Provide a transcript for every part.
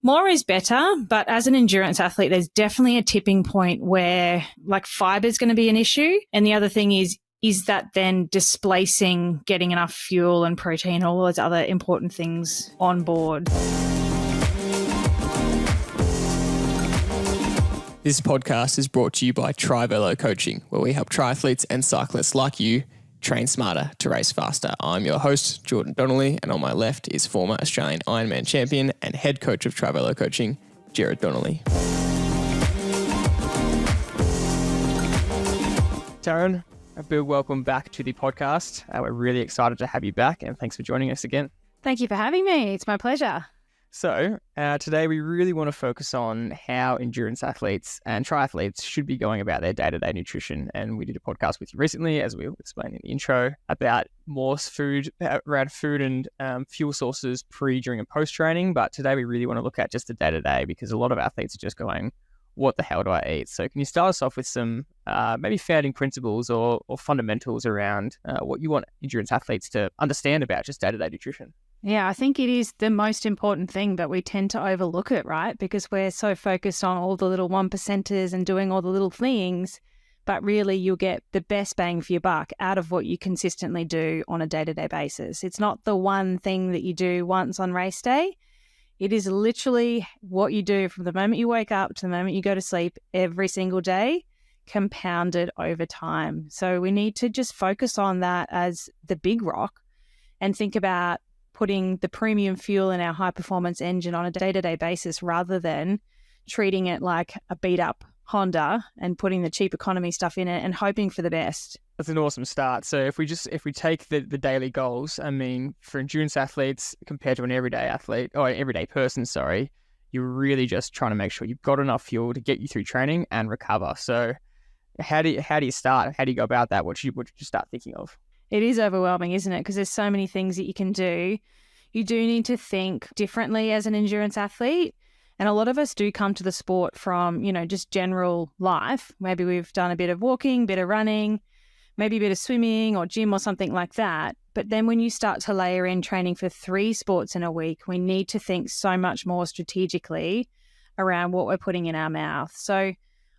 More is better, but as an endurance athlete, there's definitely a tipping point where like fiber is going to be an issue. And the other thing is that then displacing getting enough fuel and protein, all those other important things on board. This podcast is brought to you by Tri-Velo Coaching, where we help triathletes and cyclists like you train smarter to race faster. I'm your host, Jordan Donnelly, and on my left is former Australian Ironman Champion and head coach of Tri-Velo Coaching, Gerard Donnelly. Taryn, a big welcome back to the podcast. We're really excited to have you back, and thanks for joining us again. Thank you for having me. It's my pleasure. So today we really want to focus on how endurance athletes and triathletes should be going about their day-to-day nutrition. And we did a podcast with you recently, as we explained in the intro, about more food and fuel sources pre, during and post-training. But today we really want to look at just the day-to-day, because a lot of athletes are just going, what the hell do I eat? So can you start us off with some maybe founding principles or fundamentals around what you want endurance athletes to understand about just day-to-day nutrition? Yeah, I think it is the most important thing, but we tend to overlook it, right? Because we're so focused on all the little 1%ers and doing all the little things, but really you'll get the best bang for your buck out of what you consistently do on a day-to-day basis. It's not the one thing that you do once on race day. It is literally what you do from the moment you wake up to the moment you go to sleep every single day, compounded over time. So we need to just focus on that as the big rock and think about putting the premium fuel in our high-performance engine on a day-to-day basis rather than treating it like a beat-up Honda and putting the cheap economy stuff in it and hoping for the best. That's an awesome start. So if we take the daily goals, I mean, for endurance athletes compared to an everyday athlete, or everyday person, sorry, you're really just trying to make sure you've got enough fuel to get you through training and recover. So how do you start? How do you go about that? What should you start thinking of? It is overwhelming, isn't it? Because there's so many things that you can do. You do need to think differently as an endurance athlete. And a lot of us do come to the sport from, just general life. Maybe we've done a bit of walking, bit of running, maybe a bit of swimming or gym or something like that. But then when you start to layer in training for 3 sports in a week, we need to think so much more strategically around what we're putting in our mouth. So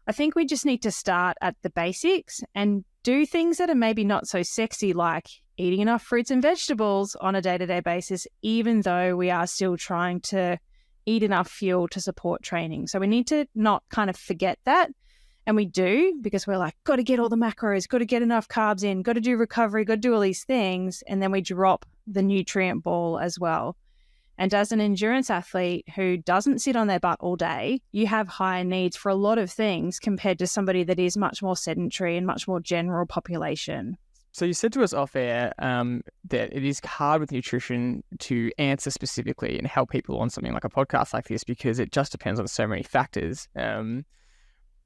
I think we just need to start at the basics and do things that are maybe not so sexy, like eating enough fruits and vegetables on a day-to-day basis, even though we are still trying to eat enough fuel to support training. So we need to not kind of forget that. And we do, because we're like, got to get all the macros, got to get enough carbs in, got to do recovery, got to do all these things. And then we drop the nutrient ball as well. And as an endurance athlete who doesn't sit on their butt all day, you have higher needs for a lot of things compared to somebody that is much more sedentary and much more general population. So you said to us off air that it is hard with nutrition to answer specifically and help people on something like a podcast like this, because it just depends on so many factors.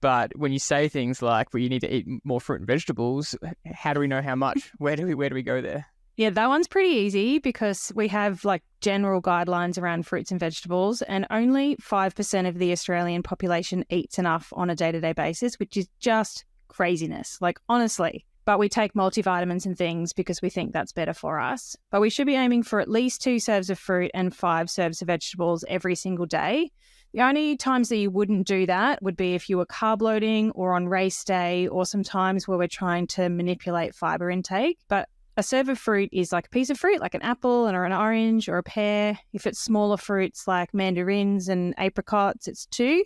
But when you say things like, well, you need to eat more fruit and vegetables, how do we know how much? Where do we go there? Yeah, that one's pretty easy because we have like general guidelines around fruits and vegetables, and only 5% of the Australian population eats enough on a day-to-day basis, which is just craziness, like honestly. But we take multivitamins and things because we think that's better for us. But we should be aiming for at least 2 serves of fruit and 5 serves of vegetables every single day. The only times that you wouldn't do that would be if you were carb loading or on race day, or sometimes where we're trying to manipulate fiber intake. But a serve of fruit is like a piece of fruit, like an apple or an orange or a pear. If it's smaller fruits like mandarins and apricots, it's 2.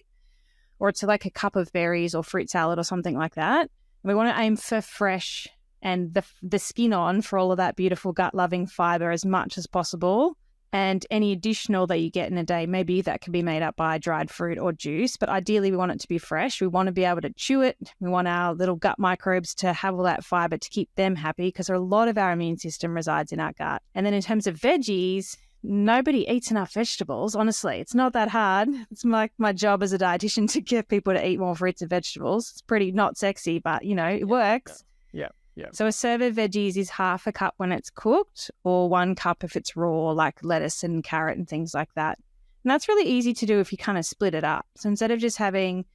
Or it's like a cup of berries or fruit salad or something like that. And we want to aim for fresh and the skin on for all of that beautiful gut-loving fiber as much as possible. And any additional that you get in a day, maybe that can be made up by dried fruit or juice. But ideally, we want it to be fresh. We want to be able to chew it. We want our little gut microbes to have all that fiber to keep them happy, because a lot of our immune system resides in our gut. And then in terms of veggies, nobody eats enough vegetables. Honestly, it's not that hard. It's like my job as a dietitian to get people to eat more fruits and vegetables. It's pretty not sexy, but, it works. Yeah. So a serve of veggies is half a cup when it's cooked, or 1 cup if it's raw, like lettuce and carrot and things like that. And that's really easy to do if you kind of split it up. So instead of just having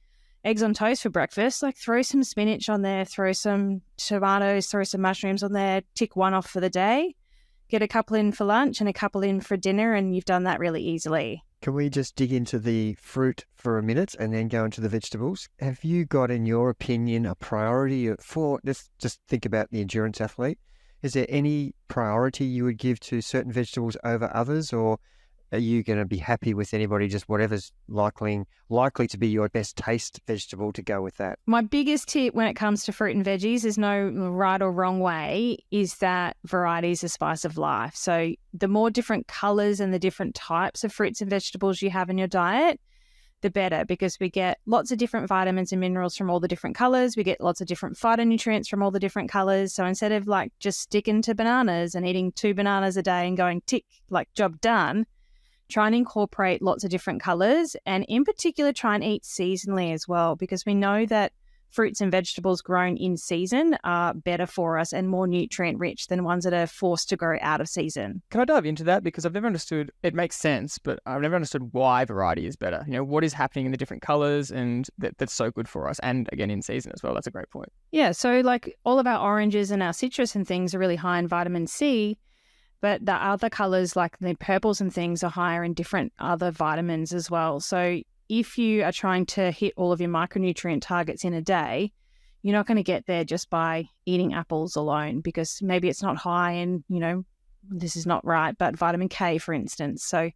eggs on toast for breakfast, like throw some spinach on there, throw some tomatoes, throw some mushrooms on there, tick 1 off for the day, get a couple in for lunch and a couple in for dinner, and you've done that really easily. Can we just dig into the fruit for a minute and then go into the vegetables? Have you got, in your opinion, a priority for, let's just think about the endurance athlete. Is there any priority you would give to certain vegetables over others, or are you going to be happy with anybody, just whatever's likely to be your best taste vegetable to go with that? My biggest tip when it comes to fruit and veggies, there's no right or wrong way, is that variety is the spice of life. So the more different colours and the different types of fruits and vegetables you have in your diet, the better, because we get lots of different vitamins and minerals from all the different colours. We get lots of different phytonutrients from all the different colours. So instead of like just sticking to bananas and eating 2 bananas a day and going tick, like job done, try and incorporate lots of different colours, and in particular try and eat seasonally as well, because we know that fruits and vegetables grown in season are better for us and more nutrient rich than ones that are forced to grow out of season. Can I dive into that? Because I've never understood, it makes sense, but I've never understood why variety is better. You know, what is happening in the different colours, and that's so good for us. And again, in season as well. That's a great point. Yeah, so like all of our oranges and our citrus and things are really high in vitamin C, but the other colours like the purples and things are higher in different other vitamins as well. So if you are trying to hit all of your micronutrient targets in a day, you're not going to get there just by eating apples alone, because maybe it's not high in, you know, this is not right, but vitamin K, for instance. So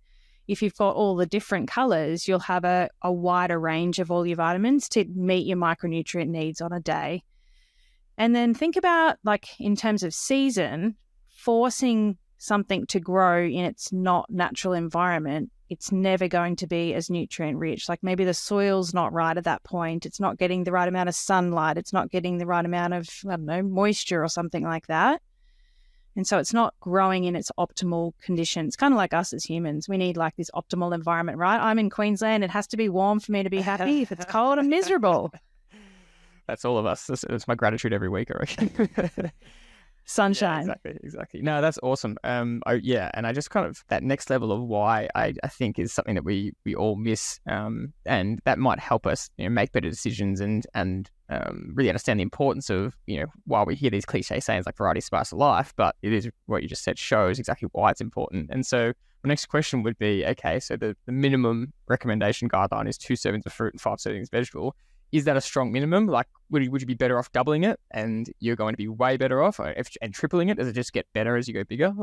if you've got all the different colours, you'll have a wider range of all your vitamins to meet your micronutrient needs on a day. And then think about, like, in terms of season, forcing something to grow in its not natural environment, it's never going to be as nutrient rich. Like maybe the soil's not right at that point. It's not getting the right amount of sunlight. It's not getting the right amount of, I don't know, moisture or something like that. And so it's not growing in its optimal conditions. Kind of like us as humans. We need like this optimal environment, right? I'm in Queensland. It has to be warm for me to be happy. If it's cold, I'm miserable. That's all of us. It's my gratitude every week, I reckon. Sunshine. Yeah, exactly. No, that's awesome. And I just kind of, that next level of why I think is something that we all miss, and that might help us, you know, make better decisions and really understand the importance of, you know, while we hear these cliche sayings like variety, spice of life, but it is what you just said shows exactly why it's important. And so the next question would be, okay, so the minimum recommendation guideline is 2 servings of fruit and 5 servings of vegetable. Is that a strong minimum? Like, would you be better off doubling it and you're going to be way better off, and tripling it? Does it just get better as you go bigger?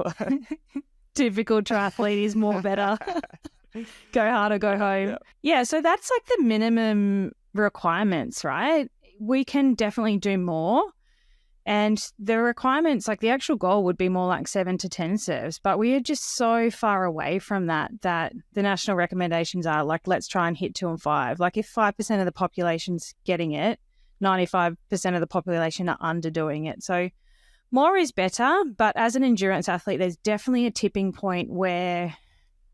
Typical triathlete is more better. Go hard or go home. Yeah, so that's like the minimum requirements, right? We can definitely do more. And the requirements, like the actual goal would be more like 7 to 10 serves, but we are just so far away from that the national recommendations are like, let's try and hit 2 and 5. Like if 5% of the population's getting it, 95% of the population are underdoing it. So more is better, but as an endurance athlete, there's definitely a tipping point where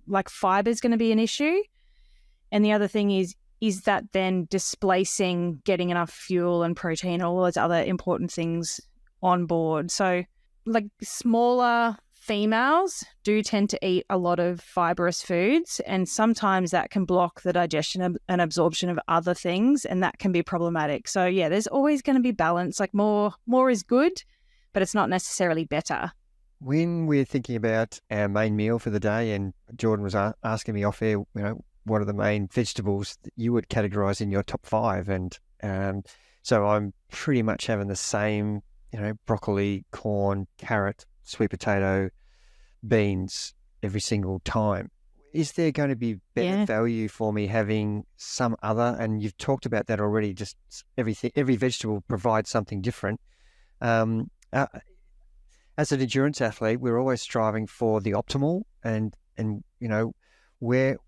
like fiber is going to be an issue. And the other thing is that then displacing getting enough fuel and protein, all those other important things on board. So like smaller females do tend to eat a lot of fibrous foods, and sometimes that can block the digestion and absorption of other things, and that can be problematic. So yeah, there's always going to be balance. Like more is good, but it's not necessarily better. When we're thinking about our main meal for the day, and Jordan was asking me off air, you know, what are the main vegetables that you would categorize in your top 5? And so I'm pretty much having the same, you know, broccoli, corn, carrot, sweet potato, beans every single time. Is there going to be better value for me having some other? And you've talked about that already. Just every vegetable provides something different. As an endurance athlete, we're always striving for the optimal, and you know, where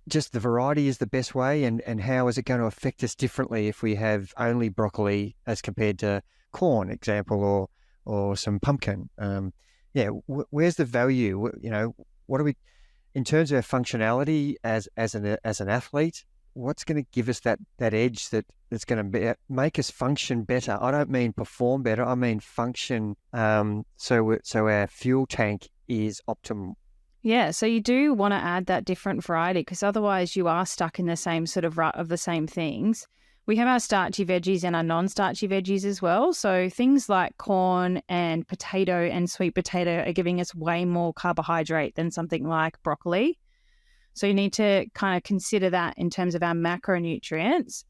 just the variety is the best way, and how is it going to affect us differently if we have only broccoli as compared to corn, example, or some pumpkin? Where's the value? You know, what are we in terms of our functionality as an athlete? What's going to give us that edge that's going to make us function better? I don't mean perform better. I mean function. So our fuel tank is optimal. Yeah, so you do want to add that different variety, because otherwise you are stuck in the same sort of rut of the same things. We have our starchy veggies and our non-starchy veggies as well. So things like corn and potato and sweet potato are giving us way more carbohydrate than something like broccoli. So you need to kind of consider that in terms of our macronutrients.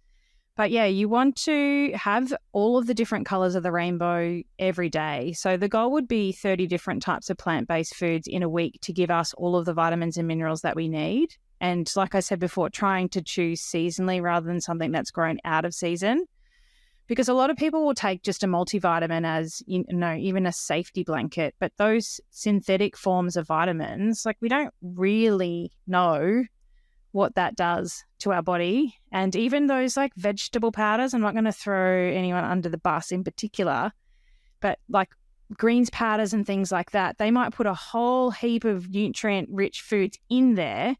But yeah, you want to have all of the different colors of the rainbow every day. So the goal would be 30 different types of plant-based foods in a week to give us all of the vitamins and minerals that we need. And like I said before, trying to choose seasonally rather than something that's grown out of season. Because a lot of people will take just a multivitamin as, even a safety blanket. But those synthetic forms of vitamins, like we don't really know what that does to our body. And even those like vegetable powders, I'm not going to throw anyone under the bus in particular, but like greens powders and things like that, they might put a whole heap of nutrient-rich foods in there,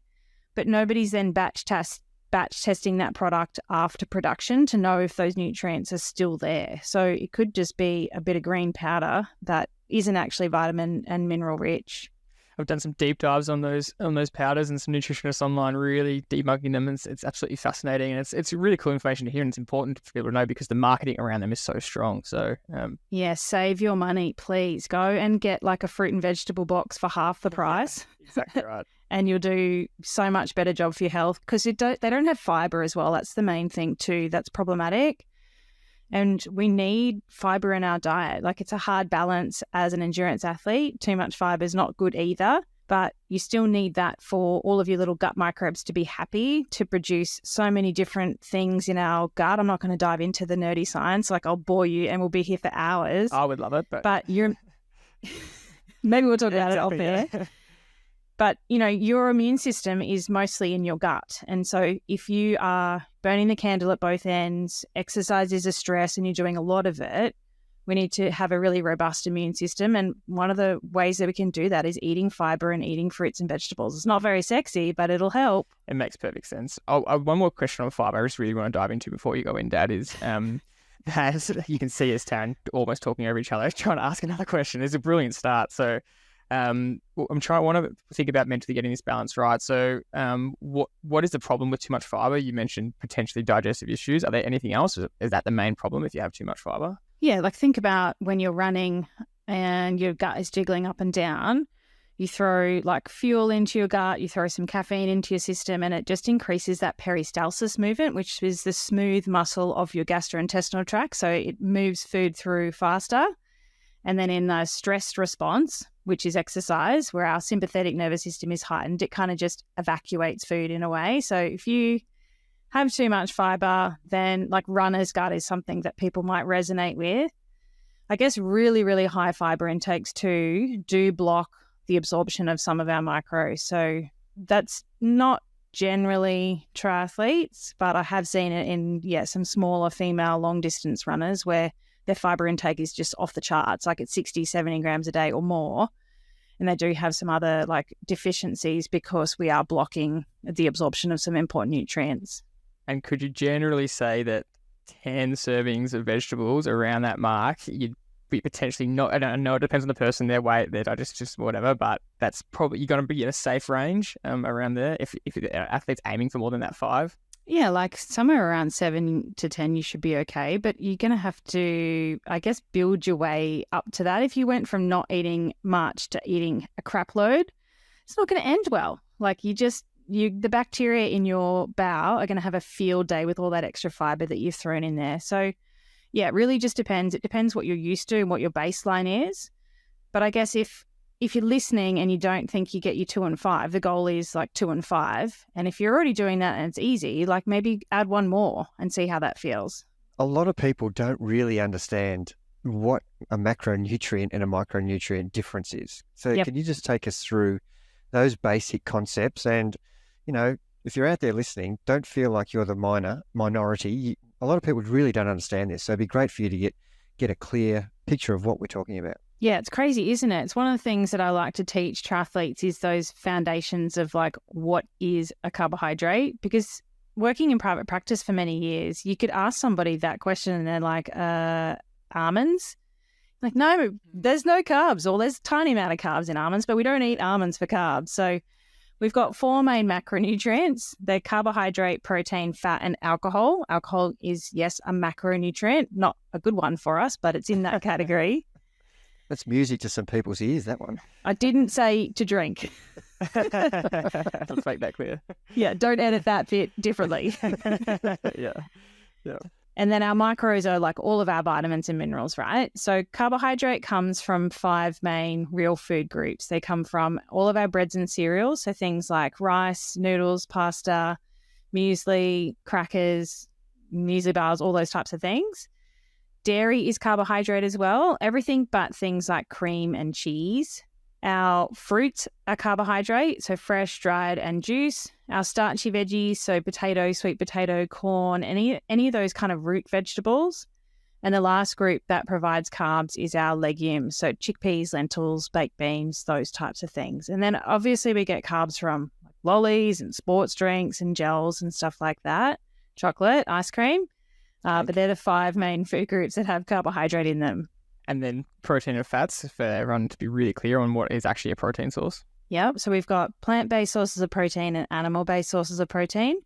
but nobody's then batch testing that product after production to know if those nutrients are still there. So it could just be a bit of green powder that isn't actually vitamin and mineral rich. I've done some deep dives on those powders, and some nutritionists online really debugging them. And it's absolutely fascinating, and it's really cool information to hear, and it's important for people to know because the marketing around them is so strong. So yeah, save your money, please. Go and get like a fruit and vegetable box for half the price. Exactly right. And you'll do so much better job for your health because they don't have fibre as well. That's the main thing too. That's problematic. And we need fibre in our diet. Like it's a hard balance as an endurance athlete. Too much fibre is not good either, but you still need that for all of your little gut microbes to be happy to produce so many different things in our gut. I'm not going to dive into the nerdy science. Like I'll bore you and we'll be here for hours. I would love it. But you're maybe we'll talk about it off air. But, your immune system is mostly in your gut. And so if you are burning the candle at both ends, exercise is a stress and you're doing a lot of it, we need to have a really robust immune system. And one of the ways that we can do that is eating fibre and eating fruits and vegetables. It's not very sexy, but it'll help. It makes perfect sense. One more question on fibre I just really want to dive into before you go in, Dad, is as you can see us, Taryn, almost talking over each other, trying to ask another question. It's a brilliant want to think about mentally getting this balance right. So what is the problem with too much fibre? You mentioned potentially digestive issues. Are there anything else? Is that the main problem if you have too much fibre? Yeah, like think about when you're running and your gut is jiggling up and down. You throw like fuel into your gut, you throw some caffeine into your system, and it just increases that peristalsis movement, which is the smooth muscle of your gastrointestinal tract. So it moves food through faster. And then in the stress response, which is exercise, where our sympathetic nervous system is heightened, it kind of just evacuates food in a way. So if you have too much fibre, then like runner's gut is something that people might resonate with. I guess really, really high fibre intakes too do block the absorption of some of our macros. So that's not generally triathletes, but I have seen it in, some smaller female long distance runners where their fibre intake is just off the charts, like it's 60, 70 grams a day or more. And they do have some other like deficiencies because we are blocking the absorption of some important nutrients. And could you generally say that 10 servings of vegetables around that mark, you'd be potentially not, I don't know, it depends on the person, their weight, their digestion, whatever, but that's probably, you're going to be in a safe range around there if the athlete's aiming for more than that 5. Yeah, like somewhere around 7 to 10, you should be okay. But you're going to have to, I guess, build your way up to that. If you went from not eating much to eating a crap load, it's not going to end well. Like the bacteria in your bowel are going to have a field day with all that extra fibre that you've thrown in there. So yeah, it really just depends. It depends what you're used to and what your baseline is. But I guess if you're listening and you don't think you get your 2 and 5, the goal is like 2 and 5. And if you're already doing that and it's easy, like maybe add one more and see how that feels. A lot of people don't really understand what a macronutrient and a micronutrient difference is. So Can you just take us through those basic concepts? And, if you're out there listening, don't feel like you're the minority. A lot of people really don't understand this. So it'd be great for you to get a clear picture of what we're talking about. Yeah, it's crazy, isn't it? It's one of the things that I like to teach triathletes is those foundations of like what is a carbohydrate, because working in private practice for many years, you could ask somebody that question and they're like, almonds? Like, no, there's no carbs, or there's a tiny amount of carbs in almonds, but we don't eat almonds for carbs. So we've got 4 main macronutrients. They're carbohydrate, protein, fat, and alcohol. Alcohol is, yes, a macronutrient, not a good one for us, but it's in that category. That's music to some people's ears, that one. I didn't say to drink. Let's make that clear. Yeah, don't edit that bit differently. Yeah. And then our micros are like all of our vitamins and minerals, right? So carbohydrate comes from 5 main real food groups. They come from all of our breads and cereals, so things like rice, noodles, pasta, muesli, crackers, muesli bars, all those types of things. Dairy is carbohydrate as well, everything but things like cream and cheese. Our fruits are carbohydrate, so fresh, dried, and juice. Our starchy veggies, so potato, sweet potato, corn, any of those kind of root vegetables. And the last group that provides carbs is our legumes, so chickpeas, lentils, baked beans, those types of things. And then obviously we get carbs from lollies and sports drinks and gels and stuff like that, chocolate, ice cream. But they're the 5 main food groups that have carbohydrate in them. And then protein and fats, for everyone to be really clear on what is actually a protein source. Yep. So we've got plant-based sources of protein and animal-based sources of protein.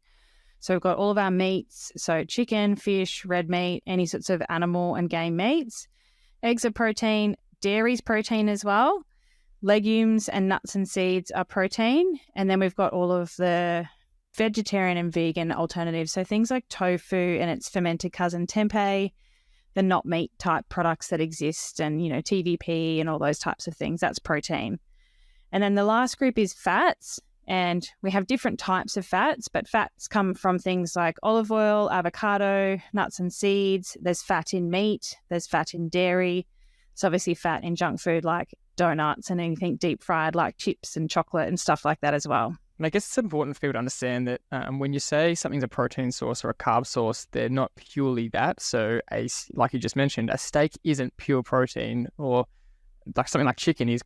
So we've got all of our meats, so chicken, fish, red meat, any sorts of animal and game meats. Eggs are protein, dairy's protein as well. Legumes and nuts and seeds are protein. And then we've got all of the vegetarian and vegan alternatives. So things like tofu and its fermented cousin tempeh, the not meat type products that exist, and, TVP and all those types of things. That's protein. And then the last group is fats. And we have different types of fats, but fats come from things like olive oil, avocado, nuts and seeds. There's fat in meat. There's fat in dairy. There's obviously fat in junk food like donuts and anything deep fried like chips and chocolate and stuff like that as well. And I guess it's important for people to understand that when you say something's a protein source or a carb source, they're not purely that. So, like you just mentioned, a steak isn't pure protein, or like something like chicken is,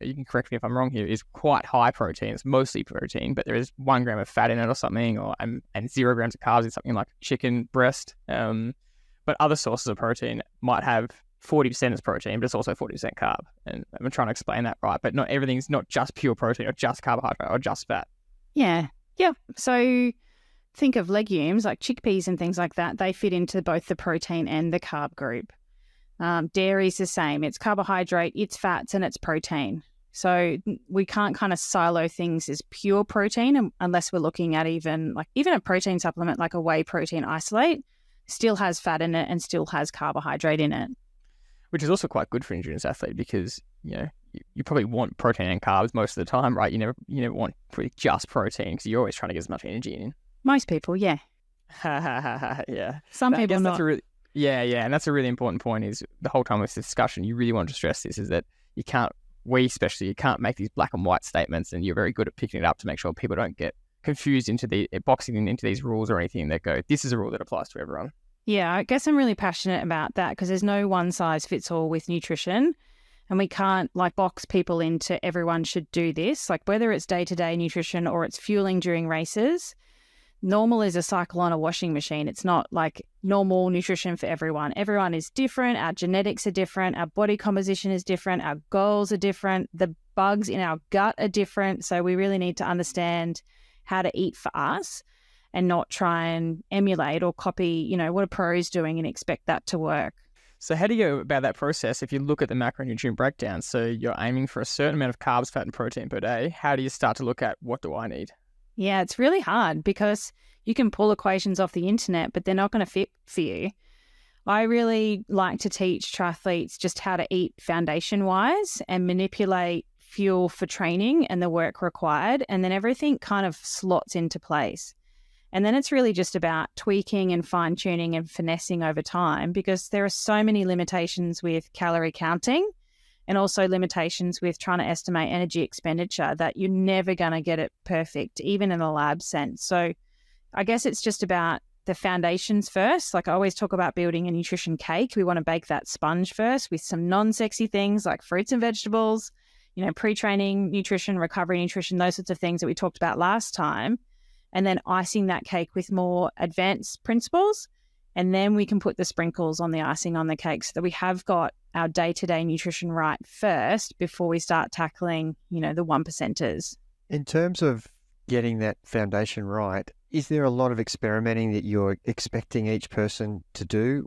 you can correct me if I'm wrong here, is quite high protein. It's mostly protein, but there is 1 gram of fat in it or something, and 0 grams of carbs in something like chicken breast. But other sources of protein might have 40% as protein, but it's also 40% carb. And I'm trying to explain that right, but not everything's not just pure protein or just carbohydrate or just fat. Yeah. So think of legumes like chickpeas and things like that. They fit into both the protein and the carb group. Dairy's the same. It's carbohydrate, it's fats, and it's protein. So we can't kind of silo things as pure protein unless we're looking at even a protein supplement like a whey protein isolate still has fat in it and still has carbohydrate in it. Which is also quite good for an endurance athlete because, you probably want protein and carbs most of the time, right? You never want just protein because you're always trying to get as much energy in. Most people, yeah. Yeah. Some people not. And that's a really important point is the whole time with this discussion, you really want to stress this, is that you can't make these black and white statements, and you're very good at picking it up to make sure people don't get confused into boxing into these rules or anything that go, this is a rule that applies to everyone. Yeah, I guess I'm really passionate about that because there's no one size fits all with nutrition, and we can't box people into everyone should do this, whether it's day-to-day nutrition or it's fueling during races. Normal is a cycle on a washing machine. It's not like normal nutrition for everyone. Everyone is different. Our genetics are different. Our body composition is different. Our goals are different. The bugs in our gut are different. So we really need to understand how to eat for us and not try and emulate or copy, what a pro is doing and expect that to work. So how do you go about that process if you look at the macronutrient breakdown? So you're aiming for a certain amount of carbs, fat, and protein per day. How do you start to look at what do I need? Yeah, it's really hard because you can pull equations off the internet, but they're not going to fit for you. I really like to teach triathletes just how to eat foundation-wise and manipulate fuel for training and the work required, and then everything kind of slots into place. And then it's really just about tweaking and fine-tuning and finessing over time because there are so many limitations with calorie counting and also limitations with trying to estimate energy expenditure that you're never going to get it perfect, even in a lab sense. So I guess it's just about the foundations first. I always talk about building a nutrition cake. We want to bake that sponge first with some non-sexy things like fruits and vegetables, pre-training nutrition, recovery nutrition, those sorts of things that we talked about last time. And then icing that cake with more advanced principles. And then we can put the sprinkles on the icing on the cake so that we have got our day-to-day nutrition right first before we start tackling, the 1%ers. In terms of getting that foundation right, is there a lot of experimenting that you're expecting each person to do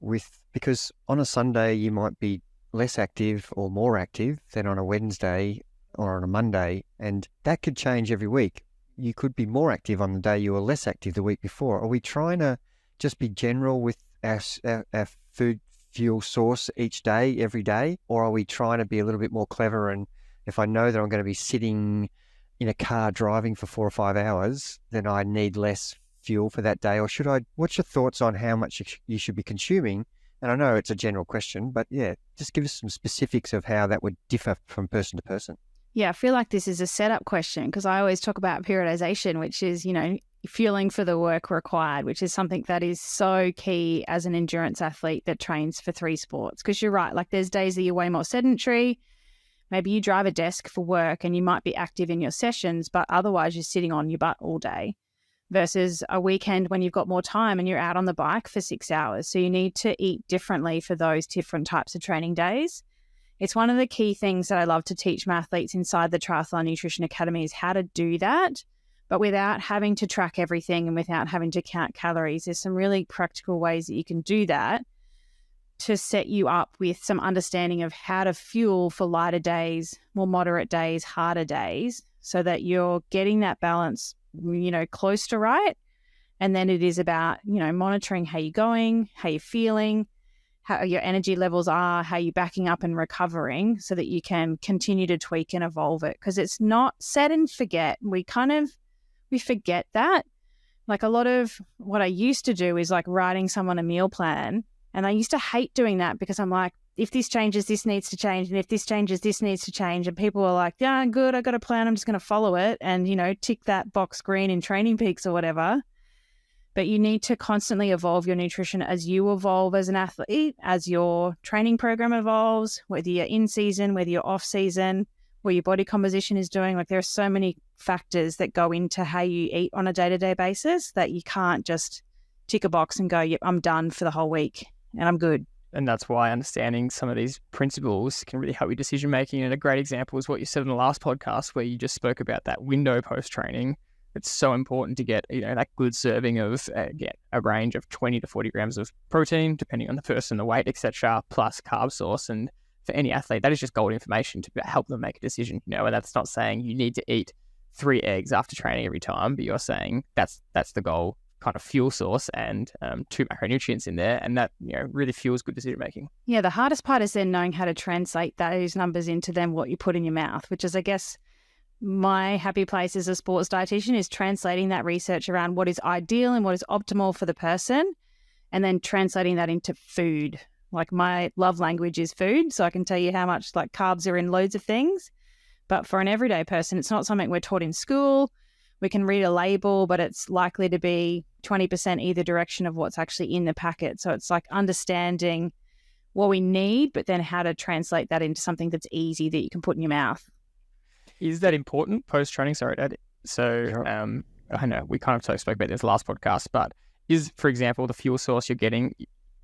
because on a Sunday you might be less active or more active than on a Wednesday or on a Monday, and that could change every week. You could be more active on the day you were less active the week before. Are we trying to just be general with our food fuel source each day, every day? Or are we trying to be a little bit more clever? And if I know that I'm going to be sitting in a car driving for 4 or 5 hours, then I need less fuel for that day? Or should I, what's your thoughts on how much you should be consuming? And I know it's a general question, but yeah, just give us some specifics of how that would differ from person to person. Yeah, I feel like this is a setup question because I always talk about periodization, which is, fueling for the work required, which is something that is so key as an endurance athlete that trains for 3 sports. Because you're right, like there's days that you're way more sedentary. Maybe you drive a desk for work and you might be active in your sessions, but otherwise you're sitting on your butt all day versus a weekend when you've got more time and you're out on the bike for 6 hours. So you need to eat differently for those different types of training days. It's one of the key things that I love to teach my athletes inside the Triathlon Nutrition Academy is how to do that, but without having to track everything and without having to count calories. There's some really practical ways that you can do that to set you up with some understanding of how to fuel for lighter days, more moderate days, harder days, so that you're getting that balance, close to right. And then it is about, monitoring how you're going, how you're feeling, how your energy levels are, how you're backing up and recovering so that you can continue to tweak and evolve it. Because it's not set and forget. We forget that. Like a lot of what I used to do is like writing someone a meal plan. And I used to hate doing that because I'm like, if this changes, this needs to change. And if this changes, this needs to change. And people are like, yeah, good, I got a plan. I'm just going to follow it. And, tick that box green in Training Peaks or whatever. But you need to constantly evolve your nutrition as you evolve as an athlete, as your training program evolves, whether you're in season, whether you're off season, where your body composition is doing. Like there are so many factors that go into how you eat on a day-to-day basis that you can't just tick a box and go, yep, I'm done for the whole week and I'm good. And that's why understanding some of these principles can really help your decision making. And a great example is what you said in the last podcast where you just spoke about that window post-training. It's so important to get, that good serving of, a range of 20 to 40 grams of protein, depending on the person, the weight, etc., plus carb source. And for any athlete, that is just gold information to help them make a decision, and that's not saying you need to eat 3 eggs after training every time, but you're saying that's the goal kind of fuel source and 2 macronutrients in there. And that, really fuels good decision making. Yeah, the hardest part is then knowing how to translate those numbers into then what you put in your mouth, which is, I guess, my happy place as a sports dietitian is translating that research around what is ideal and what is optimal for the person, and then translating that into food. Like my love language is food, so I can tell you how much like carbs are in loads of things. But for an everyday person, it's not something we're taught in school. We can read a label, but it's likely to be 20% either direction of what's actually in the packet. So it's like understanding what we need, but then how to translate that into something that's easy that you can put in your mouth. Is that important post-training? Sorry, Dad. So I know we kind of spoke about this last podcast, but is, for example, the fuel source you're getting,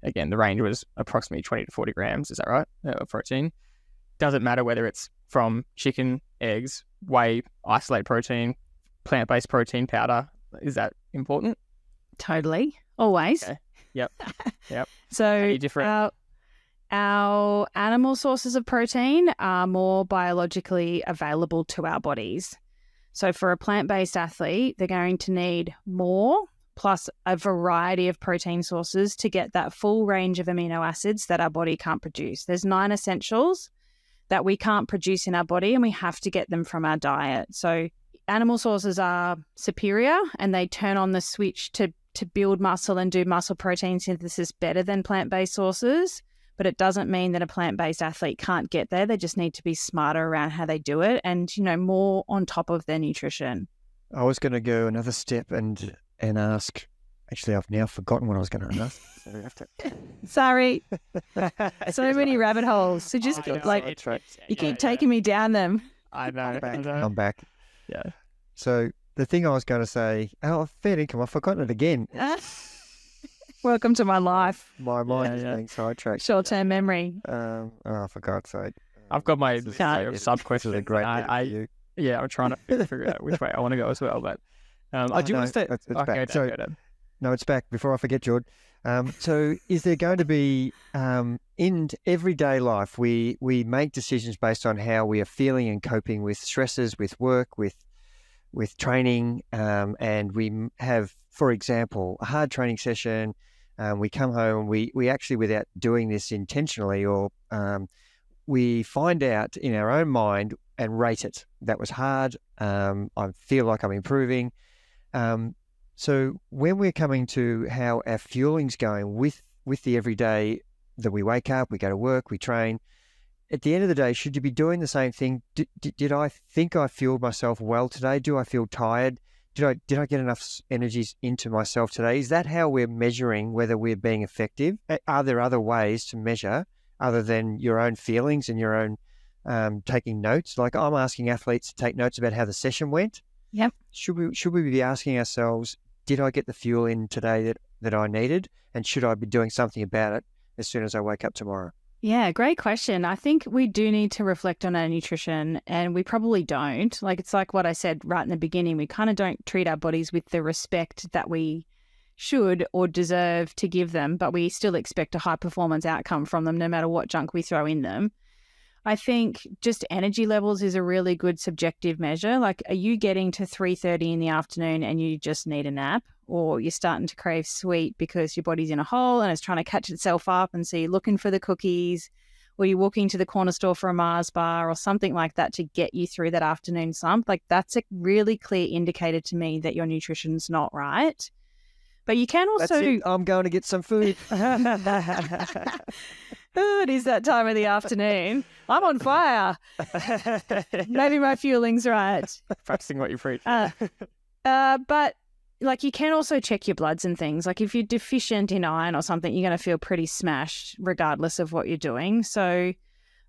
again, the range was approximately 20 to 40 grams, is that right, of protein? Does it matter whether it's from chicken, eggs, whey, isolated protein, plant-based protein powder? Is that important? Totally. Always. Okay. Yep. So our animal sources of protein are more biologically available to our bodies. So for a plant-based athlete, they're going to need more plus a variety of protein sources to get that full range of amino acids that our body can't produce. There's 9 essentials that we can't produce in our body, and we have to get them from our diet. So animal sources are superior, and they turn on the switch to build muscle and do muscle protein synthesis better than plant-based sources. But it doesn't mean that a plant-based athlete can't get there. They just need to be smarter around how they do it and, more on top of their nutrition. I was going to go another step and ask, actually, I've now forgotten what I was going to ask. So we have to... Sorry. So many rabbit holes. So just you keep taking me down them. I know. I'm back. Yeah. So the thing I was going to say, fair income, I've forgotten it again. Welcome to my life. My mind is being sidetracked. Short-term memory. For God's sake. I've got my sub-questions. I'm trying to figure out which way I want to go as well. But I do want to say... It's back. No, it's back. Before I forget, Jordy, So is there going to be, in everyday life, we make decisions based on how we are feeling and coping with stresses, with work, with training, and we have, for example, a hard training session. We come home, we actually, without doing this intentionally, or we find out in our own mind and rate it. That was hard. I feel like I'm improving. So when we're coming to how our fueling's going with the everyday that we wake up, we go to work, we train, at the end of the day, should you be doing the same thing? Did I think I fueled myself well today? Do I feel tired? Did I get enough energies into myself today? Is that how we're measuring whether we're being effective? Are there other ways to measure other than your own feelings and your own taking notes? Like, I'm asking athletes to take notes about how the session went. Yep. Should we be asking ourselves, did I get the fuel in today that I needed? And should I be doing something about it as soon as I wake up tomorrow? Yeah, great question. I think we do need to reflect on our nutrition, and we probably don't. Like, it's like what I said right in the beginning. We kind of don't treat our bodies with the respect that we should or deserve to give them, but we still expect a high performance outcome from them no matter what junk we throw in them. I think just energy levels is a really good subjective measure. Like, are you getting to 3:30 in the afternoon and you just need a nap? Or you're starting to crave sweet because your body's in a hole and it's trying to catch itself up, and so you're looking for the cookies, or you're walking to the corner store for a Mars bar or something like that to get you through that afternoon slump. Like, that's a really clear indicator to me that your nutrition's not right. But you can also... That's it. I'm going to get some food. Oh, it is that time of the afternoon. I'm on fire. Maybe my fueling's right. Practicing what you preach. But like, you can also check your bloods and things. Like, if you're deficient in iron or something, you're going to feel pretty smashed regardless of what you're doing. So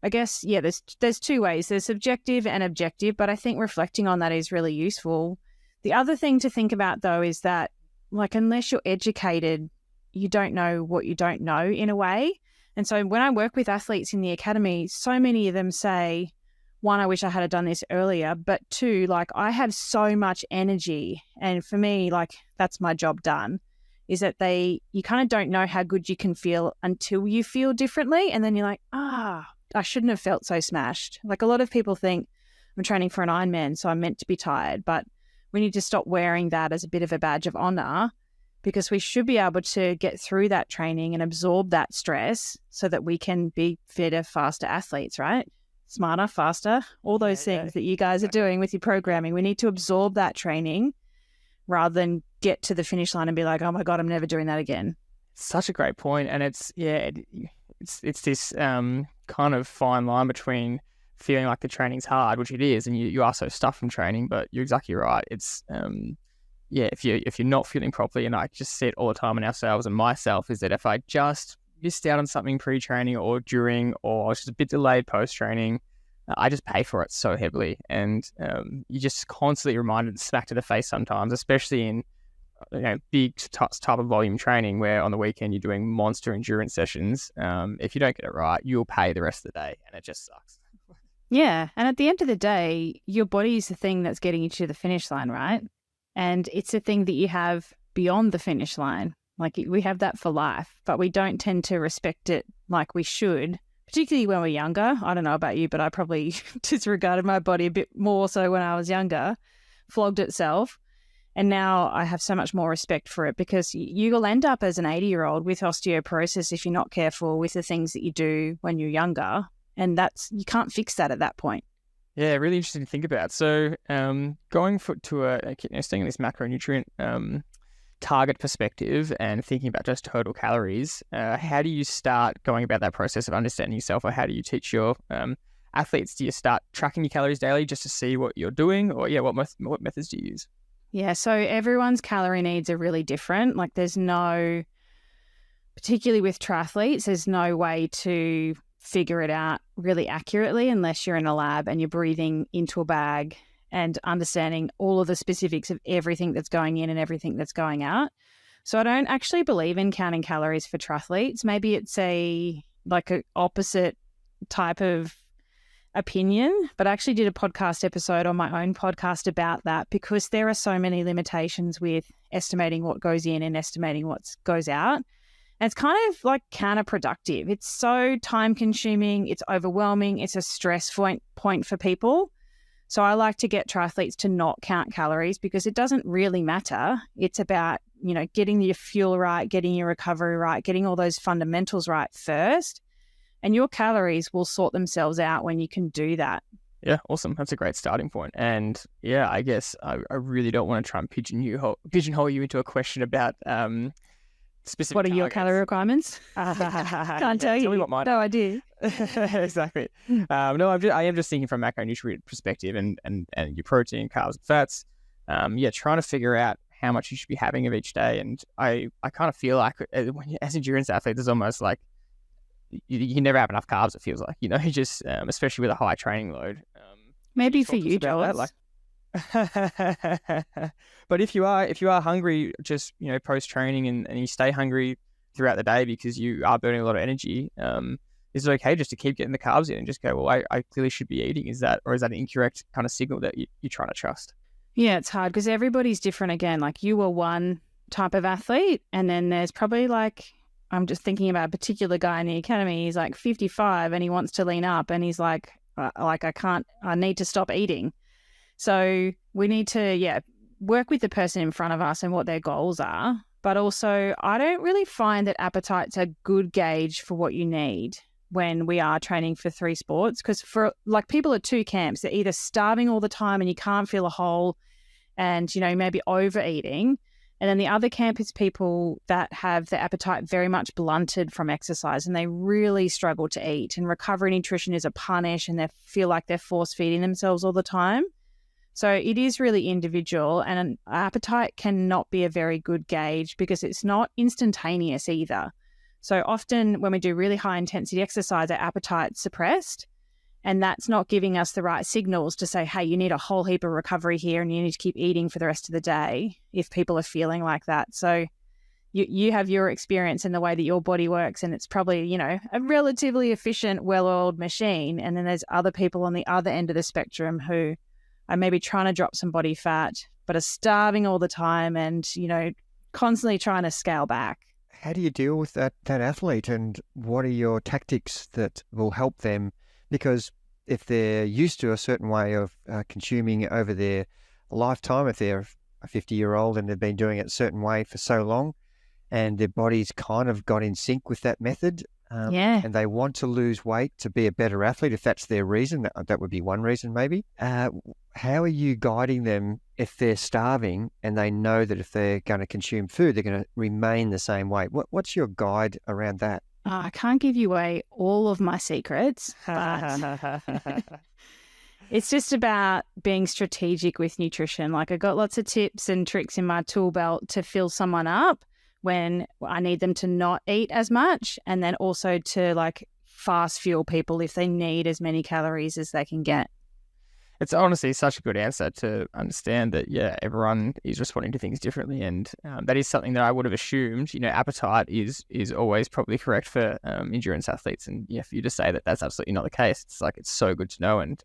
I guess, yeah, there's two ways. There's subjective and objective, but I think reflecting on that is really useful. The other thing to think about, though, is that, like, unless you're educated, you don't know what you don't know, in a way. And so when I work with athletes in the academy, so many of them say, one, I wish I had done this earlier, but two, like, I have so much energy. And for me, like, that's my job done, is that you kind of don't know how good you can feel until you feel differently. And then you're like, I shouldn't have felt so smashed. Like, a lot of people think I'm training for an Ironman, so I'm meant to be tired. But we need to stop wearing that as a bit of a badge of honor, because we should be able to get through that training and absorb that stress so that we can be fitter, faster athletes, right? Smarter, faster, all those things that you guys are doing with your programming. We need to absorb that training rather than get to the finish line and be like, oh my God, I'm never doing that again. Such a great point. And it's this kind of fine line between feeling like the training's hard, which it is, and you are so stuffed from training, but you're exactly right. It's if you're not feeling properly, and I just see it all the time in ourselves and myself, is that if I just missed out on something pre-training or during, or I was just a bit delayed post-training, I just pay for it so heavily. And you're just constantly reminded, smack to the face sometimes, especially in big type of volume training where on the weekend you're doing monster endurance sessions. If you don't get it right, you'll pay the rest of the day, and it just sucks. Yeah. And at the end of the day, your body is the thing that's getting you to the finish line, right? And it's a thing that you have beyond the finish line. Like, we have that for life, but we don't tend to respect it like we should, particularly when we're younger. I don't know about you, but I probably disregarded my body a bit more so when I was younger, flogged itself. And now I have so much more respect for it, because you will end up as an 80-year-old with osteoporosis if you're not careful with the things that you do when you're younger. And you can't fix that at that point. Yeah, really interesting to think about. So going to staying in this macronutrient target perspective and thinking about just total calories, how do you start going about that process of understanding yourself, or how do you teach your athletes? Do you start tracking your calories daily just to see what you're doing, or what methods do you use? Yeah, so everyone's calorie needs are really different. Like, there's no, particularly with triathletes, there's no way to figure it out really accurately unless you're in a lab and you're breathing into a bag and understanding all of the specifics of everything that's going in and everything that's going out. So I don't actually believe in counting calories for triathletes. Maybe it's a opposite type of opinion, but I actually did a podcast episode on my own podcast about that, because there are so many limitations with estimating what goes in and estimating what goes out. And it's kind of like counterproductive. It's so time consuming. It's overwhelming. It's a stress point for people. So I like to get triathletes to not count calories because it doesn't really matter. It's about, getting your fuel right, getting your recovery right, getting all those fundamentals right first. And your calories will sort themselves out when you can do that. Yeah, awesome. That's a great starting point. And yeah, I guess I really don't want to try and pigeonhole you into a question about specific What are your targets. calorie requirements? Can't tell you. Tell me what mine No idea. Exactly. No, I am just thinking from a macronutrient perspective and your protein, carbs, and fats. Trying to figure out how much you should be having of each day. And I kind of feel like as endurance athletes, it's almost like you never have enough carbs, it feels like, you just, especially with a high training load. Maybe for you, Joel. But if you are hungry, just, post training and you stay hungry throughout the day because you are burning a lot of energy, is it okay just to keep getting the carbs in and just go, well, I clearly should be eating? Is that an incorrect kind of signal that you're trying to trust? Yeah, it's hard because everybody's different again. Like you were one type of athlete, and then there's probably I'm just thinking about a particular guy in the academy. He's like 55 and he wants to lean up, and he's like I need to stop eating. So we need to, work with the person in front of us and what their goals are. But also, I don't really find that appetite's a good gauge for what you need when we are training for three sports. Because for people are two camps. They're either starving all the time and you can't feel a hole and, maybe overeating. And then the other camp is people that have their appetite very much blunted from exercise and they really struggle to eat. And recovery nutrition is a punish and they feel like they're force feeding themselves all the time. So it is really individual, and an appetite cannot be a very good gauge because it's not instantaneous either. So often when we do really high intensity exercise, our appetite's suppressed, and that's not giving us the right signals to say, hey, you need a whole heap of recovery here and you need to keep eating for the rest of the day if people are feeling like that. So you have your experience in the way that your body works, and it's probably, a relatively efficient, well-oiled machine. And then there's other people on the other end of the spectrum who are maybe trying to drop some body fat, but are starving all the time and, constantly trying to scale back. How do you deal with that athlete, and what are your tactics that will help them? Because if they're used to a certain way of consuming over their lifetime, if they're a 50-year-old and they've been doing it a certain way for so long and their body's kind of got in sync with that method, and they want to lose weight to be a better athlete, if that's their reason, that would be one reason maybe. How are you guiding them if they're starving and they know that if they're going to consume food, they're going to remain the same weight? What's your guide around that? I can't give you away all of my secrets, but it's just about being strategic with nutrition. Like I got lots of tips and tricks in my tool belt to fill someone up when I need them to not eat as much, and then also to fast fuel people if they need as many calories as they can get. It's honestly such a good answer to understand that, everyone is responding to things differently. And that is something that I would have assumed, appetite is always probably correct for endurance athletes. And for you to say that that's absolutely not the case, it's so good to know. And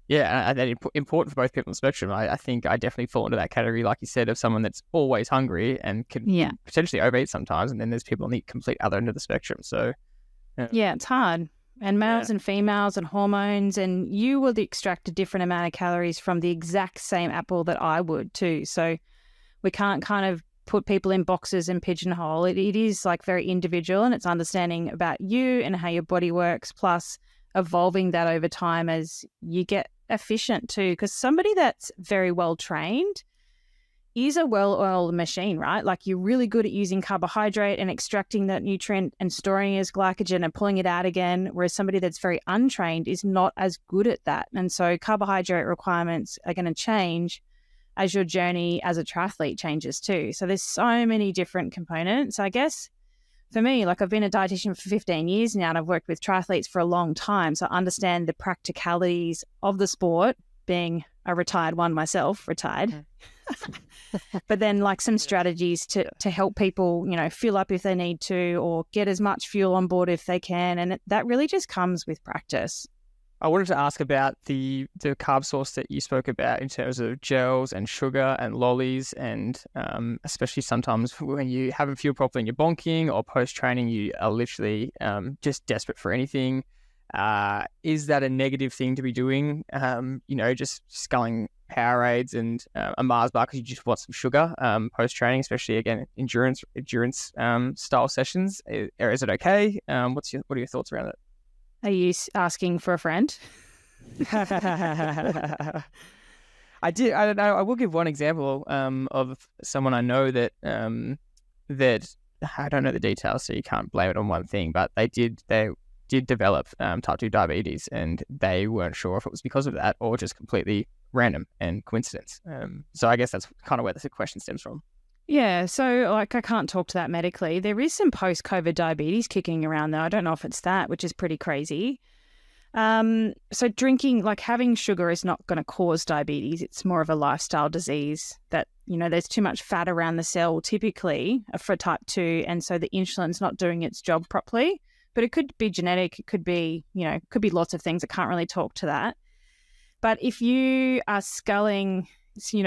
and important for both people on the spectrum. I think I definitely fall into that category, like you said, of someone that's always hungry and can potentially overeat sometimes. And then there's people on the complete other end of the spectrum. So, it's hard. And males and females and hormones, and you will extract a different amount of calories from the exact same apple that I would too. So we can't kind of put people in boxes and pigeonhole. It is very individual, and it's understanding about you and how your body works, plus evolving that over time as you get efficient too. Because somebody that's very well trained is a well-oiled machine, right? You're really good at using carbohydrate and extracting that nutrient and storing it as glycogen and pulling it out again, whereas somebody that's very untrained is not as good at that. And so carbohydrate requirements are going to change as your journey as a triathlete changes too. So there's so many different components. I guess for me, I've been a dietitian for 15 years now, and I've worked with triathletes for a long time. So I understand the practicalities of the sport, being a retired one myself, but then some strategies to help people, fuel up if they need to, or get as much fuel on board if they can. And that really just comes with practice. I wanted to ask about the carb source that you spoke about in terms of gels and sugar and lollies, and especially sometimes when you haven't fueled properly and you're bonking or post-training, you are literally just desperate for anything. Is that a negative thing to be doing? Just sculling Powerades and a Mars bar because you just want some sugar post-training, especially, again, endurance style sessions. Is it okay? What are your thoughts around it? Are you asking for a friend? I don't know. I will give one example of someone I know that that I don't know the details, so you can't blame it on one thing. But they did develop type 2 diabetes, and they weren't sure if it was because of that or just completely random and coincidence. So I guess that's kind of where the question stems from. Yeah, so I can't talk to that medically. There is some post-COVID diabetes kicking around though. I don't know if it's that, which is pretty crazy. So drinking, having sugar is not going to cause diabetes. It's more of a lifestyle disease that, there's too much fat around the cell typically for type 2, and so the insulin's not doing its job properly. But it could be genetic. It could be, could be lots of things. I can't really talk to that. But if you are sculling,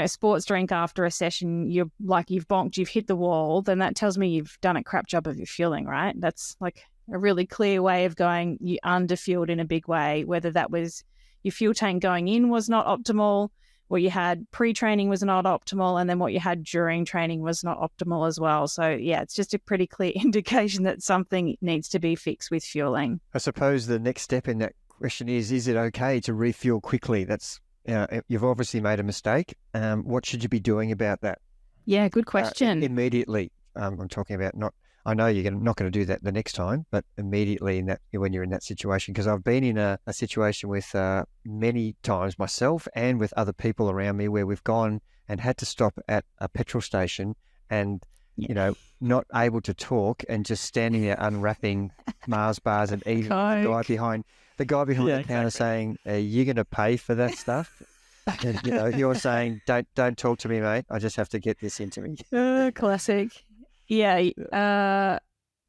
sports drink after a session, you've bonked, you've hit the wall, then that tells me you've done a crap job of your fueling, right? That's a really clear way of going, you underfueled in a big way, whether that was your fuel tank going in was not optimal, what you had pre-training was not optimal, and then what you had during training was not optimal as well. So, yeah, it's just a pretty clear indication that something needs to be fixed with fueling. I suppose the next step in that question is it okay to refuel quickly? That's you've obviously made a mistake. What should you be doing about that? Yeah, good question. Immediately. I'm talking about I know you're not going to do that the next time, but immediately when you're in that situation, because I've been in a situation with many times myself and with other people around me where we've gone and had to stop at a petrol station and, not able to talk and just standing there unwrapping Mars bars and eating the guy behind the counter saying, "Are you going to pay for that stuff?" And, you're saying, "Don't talk to me, mate. I just have to get this into me." Classic. Yeah.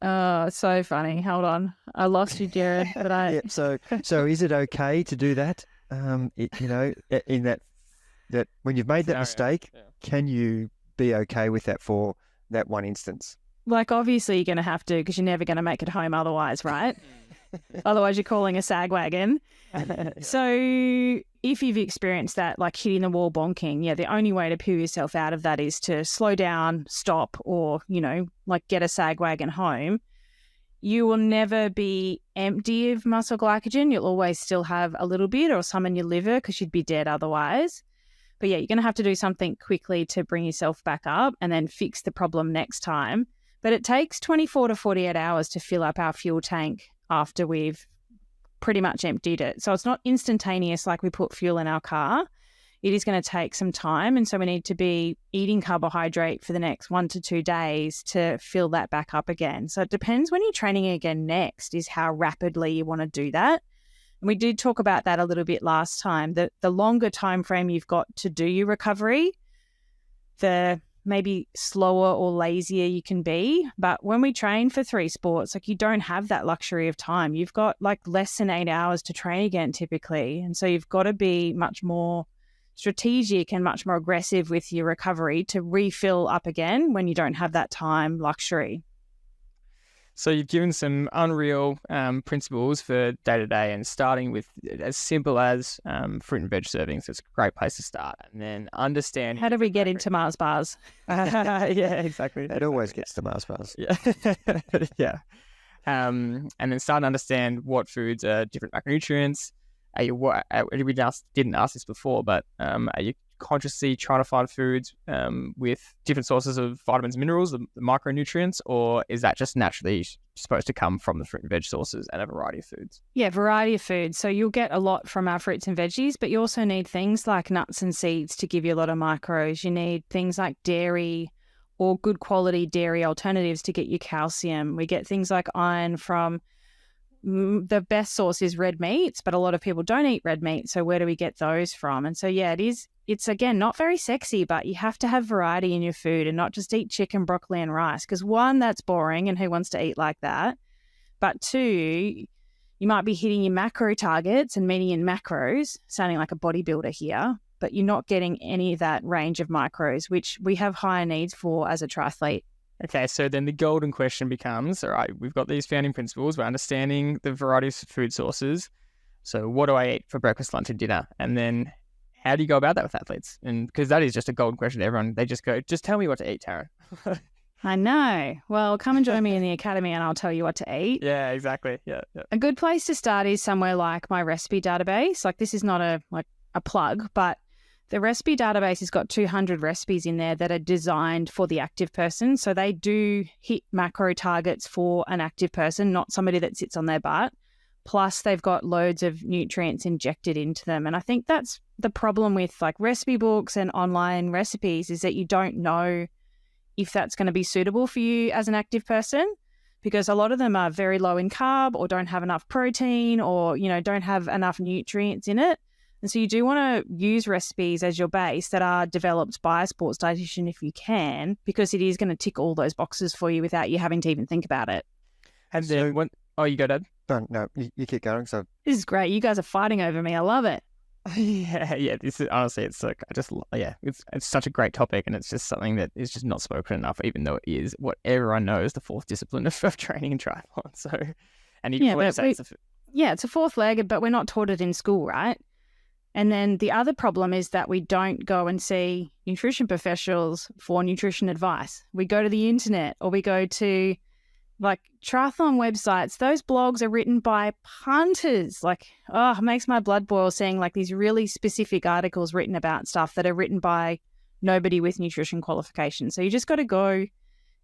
So funny. Hold on. I lost you, Jared. But Yeah, so is it okay to do that? In that when you've made that mistake, can you be okay with that for that one instance? Obviously you're going to have to, because you're never going to make it home otherwise, right? Otherwise you're calling a sag wagon. So if you've experienced that, hitting the wall bonking, the only way to peel yourself out of that is to slow down, stop, or, get a sag wagon home. You will never be empty of muscle glycogen. You'll always still have a little bit or some in your liver because you'd be dead otherwise. But yeah, you're going to have to do something quickly to bring yourself back up and then fix the problem next time. But it takes 24 to 48 hours to fill up our fuel tank after we've pretty much emptied it. So it's not instantaneous like we put fuel in our car. It is going to take some time. And so we need to be eating carbohydrate for the next 1 to 2 days to fill that back up again. So it depends when you're training again next is how rapidly you want to do that. And we did talk about that a little bit last time, that the longer time frame you've got to do your recovery, the maybe slower or lazier you can be. But when we train for 3 sports, you don't have that luxury of time. You've got less than 8 hours to train again typically. And so you've got to be much more strategic and much more aggressive with your recovery to refill up again when you don't have that time luxury. So you've given some unreal principles for day-to-day, and starting with as simple as fruit and veg servings. It's a great place to start. And then understand... How do we get into Mars bars? Yeah, exactly. It always gets to Mars bars. Yeah. Yeah. And then start to understand what foods are different macronutrients. We didn't ask this before, but are you consciously trying to find foods with different sources of vitamins and minerals, the micronutrients, or is that just naturally supposed to come from the fruit and veg sources and a variety of foods? Yeah, variety of foods. So you'll get a lot from our fruits and veggies, but you also need things like nuts and seeds to give you a lot of macros. You need things like dairy or good quality dairy alternatives to get you calcium. We get things like iron from... The best source is red meats, but a lot of people don't eat red meat. So where do we get those from? And so, yeah, it's again, not very sexy, but you have to have variety in your food and not just eat chicken, broccoli and rice. Because 1, that's boring and who wants to eat like that? But 2, you might be hitting your macro targets and meeting in macros, sounding like a bodybuilder here, but you're not getting any of that range of micros, which we have higher needs for as a triathlete. Okay, so then the golden question becomes, all right, we've got these founding principles, we're understanding the variety of food sources. So what do I eat for breakfast, lunch, and dinner? And then how do you go about that with athletes? And because that is just a golden question to everyone. They just go, just tell me what to eat, Taryn. I know. Well, come and join me in the academy and I'll tell you what to eat. Yeah, exactly. Yeah. A good place to start is somewhere like my recipe database. Like, this is not a plug, but the recipe database has got 200 recipes in there that are designed for the active person. So they do hit macro targets for an active person, not somebody that sits on their butt. Plus, they've got loads of nutrients injected into them. And I think that's the problem with like recipe books and online recipes, is that you don't know if that's going to be suitable for you as an active person, because a lot of them are very low in carb or don't have enough protein or, don't have enough nutrients in it. And so you do want to use recipes as your base that are developed by a sports dietitian if you can, because it is going to tick all those boxes for you without you having to even think about it. And then you go, Dad. No, you keep going. So this is great. You guys are fighting over me. I love it. Yeah. This is honestly, it's like it's such a great topic, and it's just something that is just not spoken enough, even though it is what everyone knows, the fourth discipline of training in triathlon. So, and it's a fourth leg, but we're not taught it in school, right? And then the other problem is that we don't go and see nutrition professionals for nutrition advice. We go to the internet, or we go to like triathlon websites. Those blogs are written by punters. Like, it makes my blood boil seeing like these really specific articles written about stuff that are written by nobody with nutrition qualifications. So you just got to go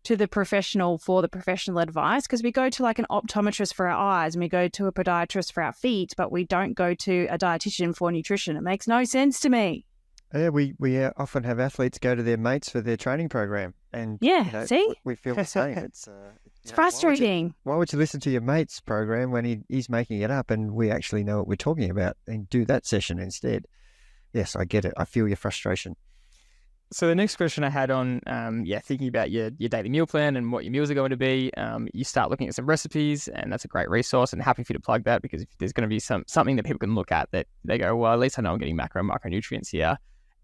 to the professional for the professional advice, because we go to like an optometrist for our eyes and we go to a podiatrist for our feet, but we don't go to a dietitian for nutrition. It makes no sense to me. Yeah, we often have athletes go to their mates for their training program, and see, we feel the same. It's frustrating. Why would you listen to your mate's program when he's making it up, and we actually know what we're talking about, and do that session instead? Yes, I get it. I feel your frustration. So the next question I had on, thinking about your daily meal plan and what your meals are going to be, you start looking at some recipes, and that's a great resource, and happy for you to plug that, because if there's going to be something that people can look at that they go, well, at least I know I'm getting macro and micronutrients here.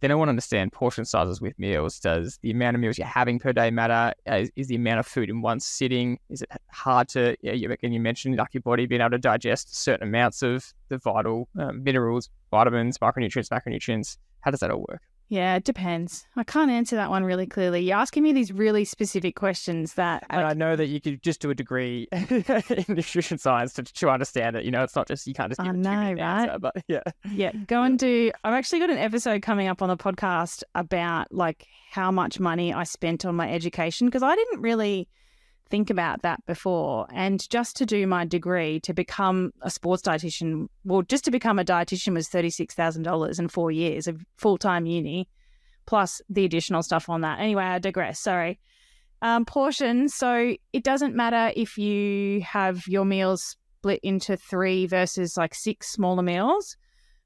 Then I want to understand portion sizes with meals. Does the amount of meals you're having per day matter? Is the amount of food in one sitting? Is it hard to, you mentioned like your body being able to digest certain amounts of the vital minerals, vitamins, micronutrients, macronutrients? How does that all work? Yeah, it depends. I can't answer that one really clearly. You're asking me these really specific questions that... And I know that you could just do a degree in nutrition science to understand it. It's not just, you can't just give an answer, but yeah. Yeah, I've actually got an episode coming up on the podcast about like how much money I spent on my education, because I didn't really think about that before. And just to do my degree, to become a sports dietitian, just to become a dietitian was $36,000 in 4 years of full-time uni, plus the additional stuff on that. Anyway, I digress. Sorry. Portions. So it doesn't matter if you have your meals split into 3 versus like 6 smaller meals.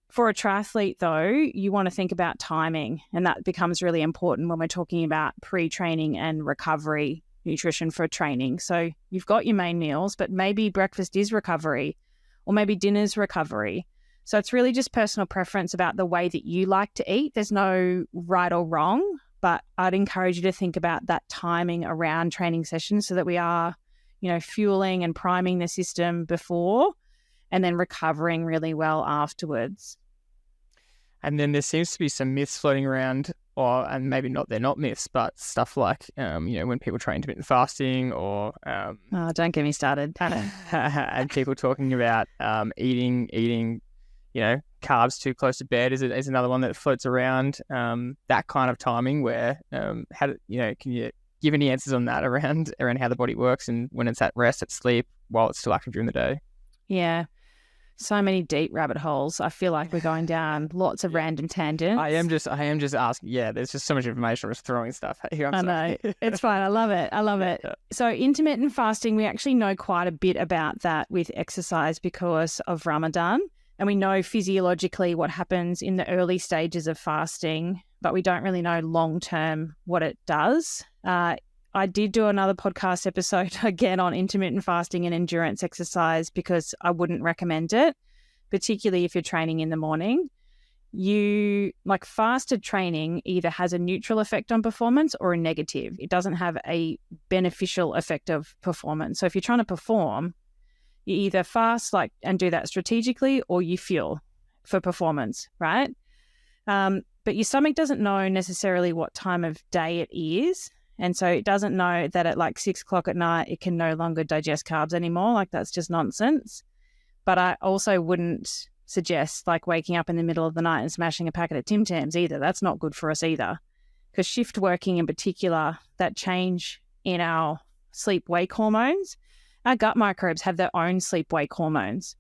For a triathlete, though, you want to think about timing, and that becomes really important when we're talking about pre-training and recovery nutrition for training. So you've got your main meals, but maybe breakfast is recovery, or maybe dinner's recovery. So it's really just personal preference about the way that you like to eat. There's no right or wrong, but I'd encourage you to think about that timing around training sessions so that we are, fueling and priming the system before and then recovering really well afterwards. And then there seems to be some myths floating around, and maybe they're not myths, but stuff like, when people try intermittent fasting or... don't get me started. And people talking about eating, carbs too close to bed is another one that floats around. That kind of timing where, can you give any answers on that around how the body works and when it's at rest, at sleep, while it's still active during the day? Yeah. So many deep rabbit holes. I feel like we're going down lots of random tangents. I am just asking. Yeah, there's just so much information. I'm just throwing stuff at you. I know. It's fine. I love it. Yeah. So intermittent fasting, we actually know quite a bit about that with exercise because of Ramadan. And we know physiologically what happens in the early stages of fasting, but we don't really know long-term what it does. I did do another podcast episode again on intermittent fasting and endurance exercise because I wouldn't recommend it, particularly if you're training in the morning. Fasted training either has a neutral effect on performance or a negative. It doesn't have a beneficial effect of performance. So if you're trying to perform, you either fast and do that strategically, or you fuel for performance, right? But your stomach doesn't know necessarily what time of day it is. And so it doesn't know that at 6 o'clock at night, it can no longer digest carbs anymore. That's just nonsense. But I also wouldn't suggest waking up in the middle of the night and smashing a packet of Tim Tams either. That's not good for us either. Because shift working in particular, that change in our sleep-wake hormones, our gut microbes have their own sleep-wake hormones.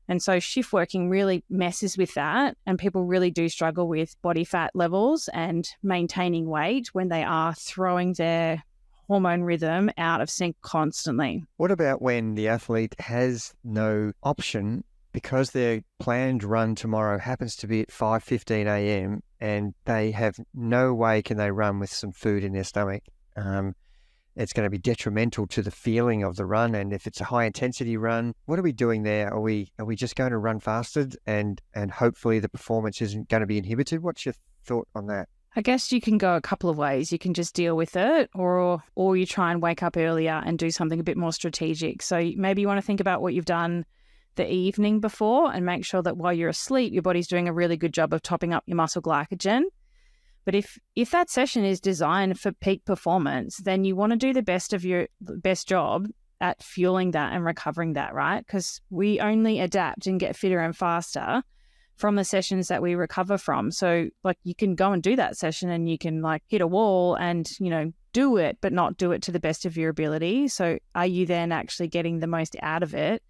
And so shift working really messes with that, and people really do struggle with body fat levels and maintaining weight when they are throwing their hormone rhythm out of sync constantly. What about when the athlete has no option because their planned run tomorrow happens to be at 5:15 a.m. and they have no way can they run with some food in their stomach? It's going to be detrimental to the feeling of the run. And if it's a high intensity run, what are we doing there? Are we just going to run fasted and hopefully the performance isn't going to be inhibited? What's your thought on that? I guess you can go a couple of ways. You can just deal with it, or you try and wake up earlier and do something a bit more strategic. So maybe you want to think about what you've done the evening before and make sure that while you're asleep, your body's doing a really good job of topping up your muscle glycogen. But if that session is designed for peak performance, then you want to do the best job at fueling that and recovering that, right? Because we only adapt and get fitter and faster from the sessions that we recover from. So you can go and do that session and you can hit a wall and, do it, but not do it to the best of your ability. So are you then actually getting the most out of it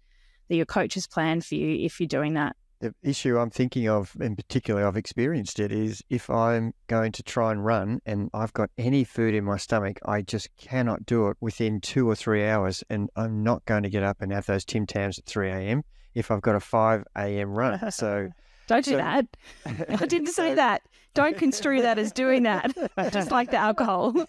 that your coach has planned for you if you're doing that? The issue I'm thinking of, in particular, I've experienced it, is if I'm going to try and run and I've got any food in my stomach, I just cannot do it within 2 or 3 hours. And I'm not going to get up and have those Tim Tams at 3 a.m. if I've got a 5 a.m. run. So don't do that. I didn't say that. Don't construe that as doing that. Just like the alcohol.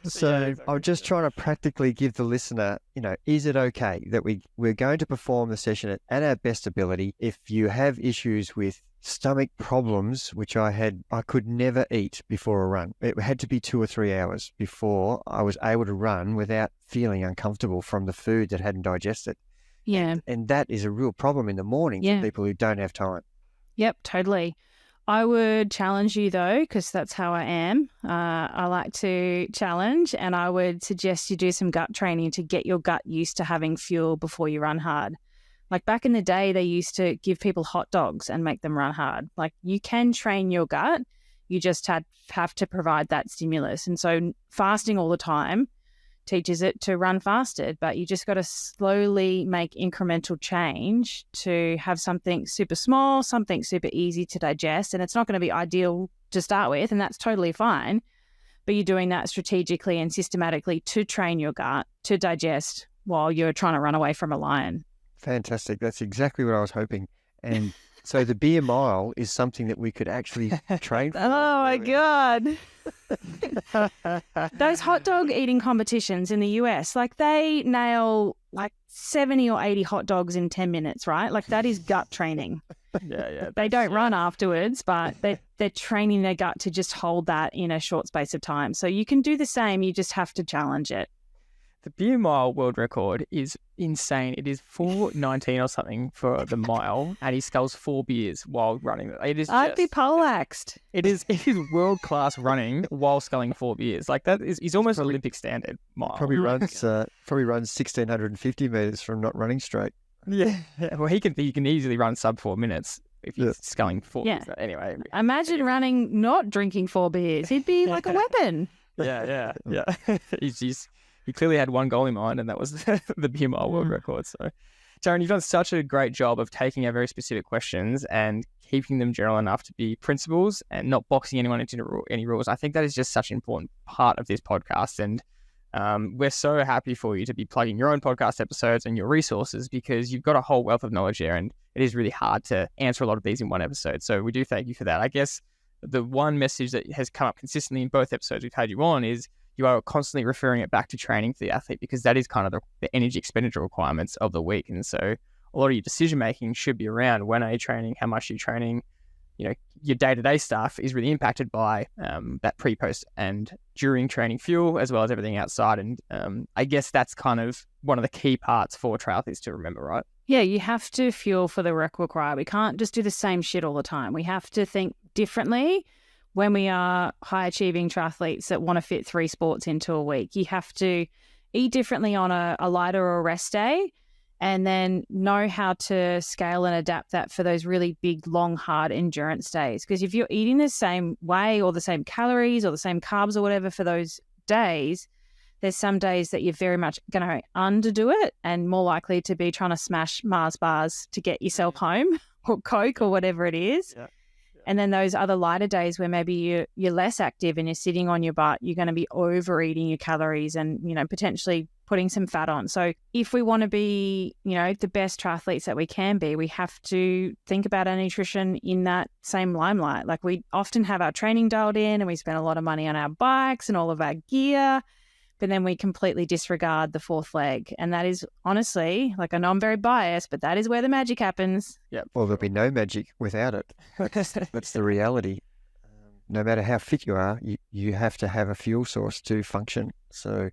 So I'm just trying to practically give the listener, is it okay that we're going to perform the session at our best ability? If you have issues with stomach problems, which I could never eat before a run. It had to be 2 or 3 hours before I was able to run without feeling uncomfortable from the food that hadn't digested. Yeah. And that is a real problem in the morning for people who don't have time. Yep, totally. I would challenge you though, because that's how I am. I like to challenge, and I would suggest you do some gut training to get your gut used to having fuel before you run hard. Back in the day, they used to give people hot dogs and make them run hard. You can train your gut. You just have to provide that stimulus. And so fasting all the time teaches it to run fasted, but you just got to slowly make incremental change to have something super small, something super easy to digest. And it's not going to be ideal to start with, and that's totally fine. But you're doing that strategically and systematically to train your gut to digest while you're trying to run away from a lion. Fantastic. That's exactly what I was hoping. And so the beer mile is something that we could actually train for. Oh my God. Those hot dog eating competitions in the US, they nail 70 or 80 hot dogs in 10 minutes, right? That is gut training. Yeah. They don't run afterwards, but they're training their gut to just hold that in a short space of time. So you can do the same. You just have to challenge it. The beer mile world record is insane. It is 4:19 or something for the mile, and he sculls 4 beers while running. I'd be poleaxed. It is world class running while sculling 4 beers. He's almost Olympic standard mile. Probably runs 1,650 meters from not running straight. Yeah. Well, he can easily run sub 4 minutes if he's sculling 4 beers. Anyway, imagine running not drinking 4 beers. He'd be like a weapon. Yeah. He clearly had one goal in mind, and that was the beer mile world record. So, Taryn, you've done such a great job of taking our very specific questions and keeping them general enough to be principles and not boxing anyone into any rules. I think that is just such an important part of this podcast. And we're so happy for you to be plugging your own podcast episodes and your resources, because you've got a whole wealth of knowledge there, and it is really hard to answer a lot of these in one episode. So we do thank you for that. I guess the one message that has come up consistently in both episodes we've had you on is you are constantly referring it back to training for the athlete, because that is kind of the energy expenditure requirements of the week. And so a lot of your decision making should be around when are you training, how much are you training. Your day-to-day stuff is really impacted by that pre, post, and during training fuel, as well as everything outside. And I guess that's kind of one of the key parts for triathletes to remember, right? Yeah, you have to fuel for the required. We can't just do the same shit all the time. We have to think differently when we are high-achieving triathletes that want to fit 3 sports into a week. You have to eat differently on a lighter or rest day, and then know how to scale and adapt that for those really big, long, hard endurance days. Because if you're eating the same way or the same calories or the same carbs or whatever for those days, there's some days that you're very much going to underdo it and more likely to be trying to smash Mars bars to get yourself home, or Coke or whatever it is. Yeah. And then those other lighter days where maybe you're less active and you're sitting on your butt, you're going to be overeating your calories and, potentially putting some fat on. So if we want to be, the best triathletes that we can be, we have to think about our nutrition in that same limelight. Like, we often have our training dialed in and we spend a lot of money on our bikes and all of our gear, but then we completely disregard the 4th leg. And that is honestly, I know I'm very biased, but that is where the magic happens. Yeah. Well, there'll be no magic without it. That's the reality. No matter how fit you are, you have to have a fuel source to function. So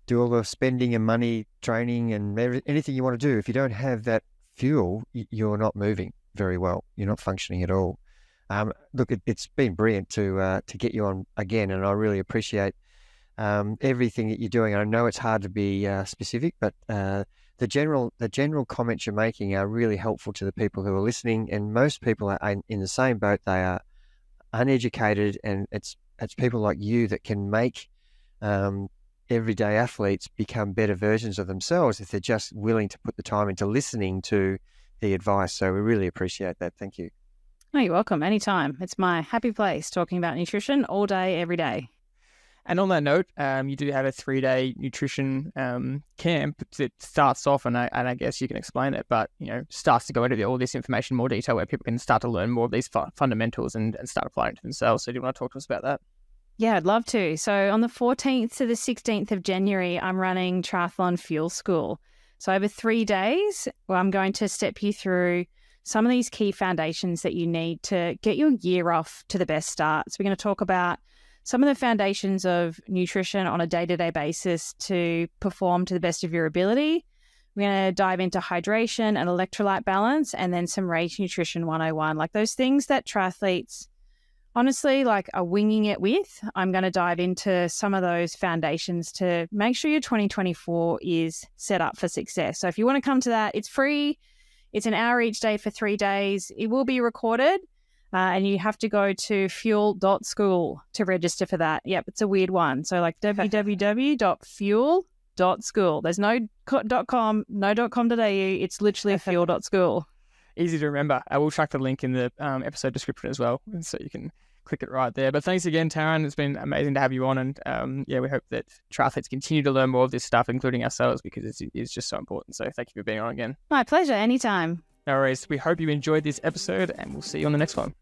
do all the spending and money, training and anything you want to do. If you don't have that fuel, you're not moving very well. You're not functioning at all. Look, it's been brilliant to get you on again, and I really appreciate everything that you're doing. I know it's hard to be specific, but the general comments you're making are really helpful to the people who are listening, and most people are in the same boat. They are uneducated, and it's people like you that can make everyday athletes become better versions of themselves if they're just willing to put the time into listening to the advice. So we really appreciate that. Thank you. Oh, you're welcome. Anytime. It's my happy place talking about nutrition all day, every day. And on that note, you do have a 3-day nutrition camp that starts off, and I guess you can explain it, but starts to go into all this information in more detail, where people can start to learn more of these fundamentals and start applying it to themselves. So do you want to talk to us about that? Yeah, I'd love to. So on the 14th to the 16th of January, I'm running Triathlon Fuel School. So over 3 days, I'm going to step you through some of these key foundations that you need to get your year off to the best start. So we're going to talk about some of the foundations of nutrition on a day-to-day basis to perform to the best of your ability. We're going to dive into hydration and electrolyte balance, and then some race nutrition 101, like those things that triathletes honestly are winging it with. I'm going to dive into some of those foundations to make sure your 2024 is set up for success. So if you want to come to that, it's free. It's an hour each day for 3 days. It will be recorded. And you have to go to fuel.school to register for that. Yep, it's a weird one. So www.fuel.school. There's no .com, no .com.au. It's literally fuel.school. Easy to remember. I will track the link in the episode description as well, so you can click it right there. But thanks again, Taryn. It's been amazing to have you on. And we hope that triathletes continue to learn more of this stuff, including ourselves, because it's just so important. So thank you for being on again. My pleasure. Anytime. No worries. We hope you enjoyed this episode, and we'll see you on the next one.